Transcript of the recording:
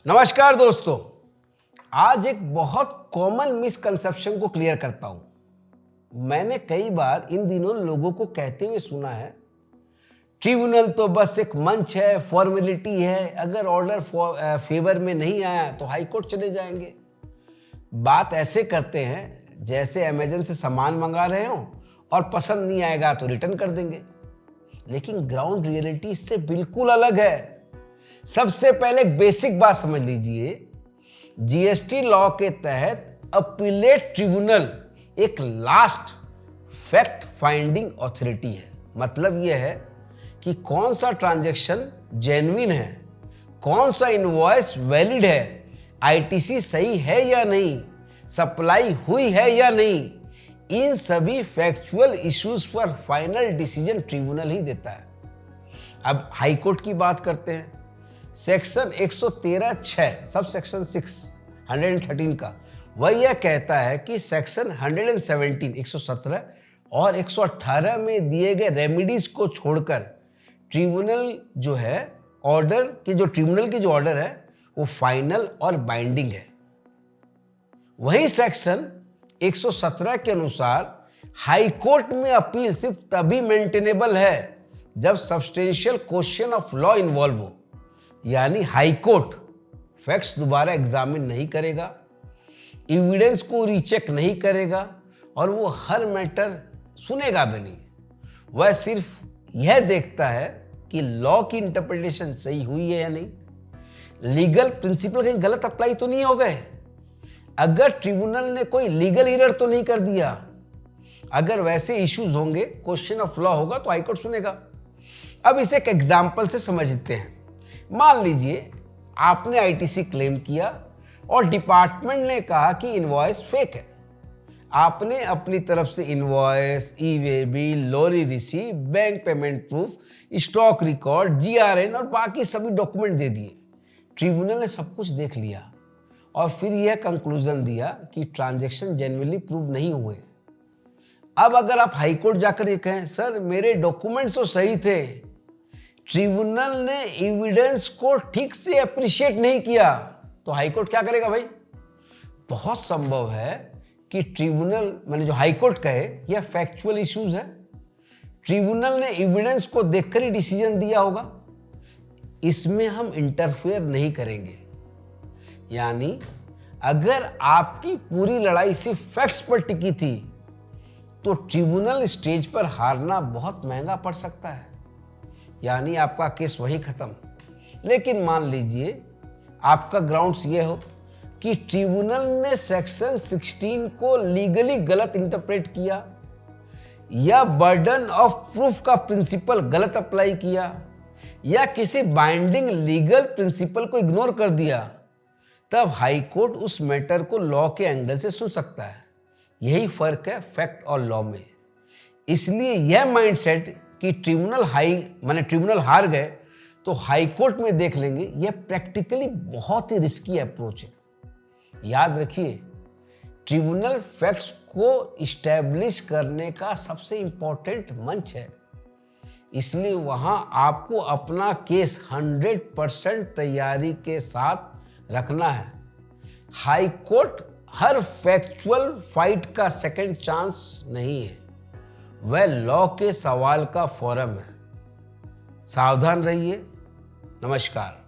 नमस्कार दोस्तों, आज एक बहुत कॉमन मिसकंसेप्शन को क्लियर करता हूं। मैंने कई बार इन दिनों लोगों को कहते हुए सुना है, ट्रिब्यूनल तो बस एक मंच है, फॉर्मेलिटी है, अगर ऑर्डर फेवर में नहीं आया तो हाई कोर्ट चले जाएंगे। बात ऐसे करते हैं जैसे अमेजन से सामान मंगा रहे हो और पसंद नहीं आएगा तो रिटर्न कर देंगे, लेकिन ग्राउंड रियलिटी इससे बिल्कुल अलग है। सबसे पहले एक बेसिक बात समझ लीजिए, जीएसटी लॉ के तहत अपीलेट ट्रिब्यूनल एक लास्ट फैक्ट फाइंडिंग अथॉरिटी है। मतलब यह है कि कौन सा ट्रांजैक्शन जेन्युइन है, कौन सा इनवॉइस वैलिड है, आईटीसी सही है या नहीं, सप्लाई हुई है या नहीं, इन सभी फैक्चुअल इश्यूज पर फाइनल डिसीजन ट्रिब्यूनल ही देता है। अब हाई कोर्ट की बात करते हैं। सेक्शन 113(6) सब सेक्शन 113 का वह यह कहता है कि सेक्शन 117 और 118 में दिए गए रेमेडीज को छोड़कर ट्रिब्यूनल जो है ट्रिब्यूनल की जो ऑर्डर है वो फाइनल और बाइंडिंग है। वही सेक्शन 117 के अनुसार हाई कोर्ट में अपील सिर्फ तभी मेंटेनेबल है जब substantial question of law involve हो, यानी हाई कोर्ट फैक्ट्स दोबारा एग्जामिन नहीं करेगा, एविडेंस को रीचेक नहीं करेगा और वो हर मैटर सुनेगा भी नहीं। वह सिर्फ यह देखता है कि लॉ की इंटरप्रिटेशन सही हुई है या नहीं, लीगल प्रिंसिपल कहीं गलत अप्लाई तो नहीं हो गए, अगर ट्रिब्यूनल ने कोई लीगल एरर तो नहीं कर दिया। अगर वैसे इश्यूज होंगे, क्वेश्चन ऑफ लॉ होगा तो हाईकोर्ट सुनेगा। अब इसे एक एग्जाम्पल से समझते हैं। मान लीजिए आपने आईटीसी क्लेम किया और डिपार्टमेंट ने कहा कि इनवॉइस फेक है। आपने अपनी तरफ से invoice, e-way bill, lorry receipt, bank payment proof, stock record, GRN और बाकी सभी डॉक्यूमेंट दे दिए। ट्रिब्यूनल ने सब कुछ देख लिया और फिर यह कंक्लूजन दिया कि ट्रांजैक्शन जेन्युइनली प्रूव नहीं हुए। अब अगर आप हाईकोर्ट जाकर ये कहें, सर मेरे डॉक्यूमेंट्स तो सही थे, ट्रिब्यूनल ने एविडेंस को ठीक से अप्रिशिएट नहीं किया, तो हाईकोर्ट क्या करेगा भाई? बहुत संभव है कि ट्रिब्यूनल जो हाईकोर्ट कहे यह फैक्चुअल इश्यूज है, ट्रिब्यूनल ने एविडेंस को देखकर ही डिसीजन दिया होगा, इसमें हम इंटरफेयर नहीं करेंगे। यानी अगर आपकी पूरी लड़ाई सिर्फ फैक्ट्स पर टिकी थी तो ट्रिब्यूनल स्टेज पर हारना बहुत महंगा पड़ सकता है, यानी आपका केस वहीं खत्म। लेकिन मान लीजिए आपका ग्राउंड्स ये हो कि ट्रिब्यूनल ने सेक्शन 16 को लीगली गलत इंटरप्रेट किया या बर्डन ऑफ प्रूफ का प्रिंसिपल गलत अप्लाई किया या किसी बाइंडिंग लीगल प्रिंसिपल को इग्नोर कर दिया, तब हाई कोर्ट उस मैटर को लॉ के एंगल से सुन सकता है। यही फर्क है फैक्ट और लॉ में। इसलिए यह माइंडसेट कि ट्रिब्यूनल हार गए तो हाई कोर्ट में देख लेंगे, यह प्रैक्टिकली बहुत ही रिस्की अप्रोच है। याद रखिए, ट्रिब्यूनल फैक्ट्स को इस्टेब्लिश करने का सबसे इंपॉर्टेंट मंच है, इसलिए वहां आपको अपना केस 100% तैयारी के साथ रखना है। हाई कोर्ट हर फैक्चुअल फाइट का सेकंड चांस नहीं है, वह लॉ के सवाल का फोरम है। सावधान रहिए। नमस्कार।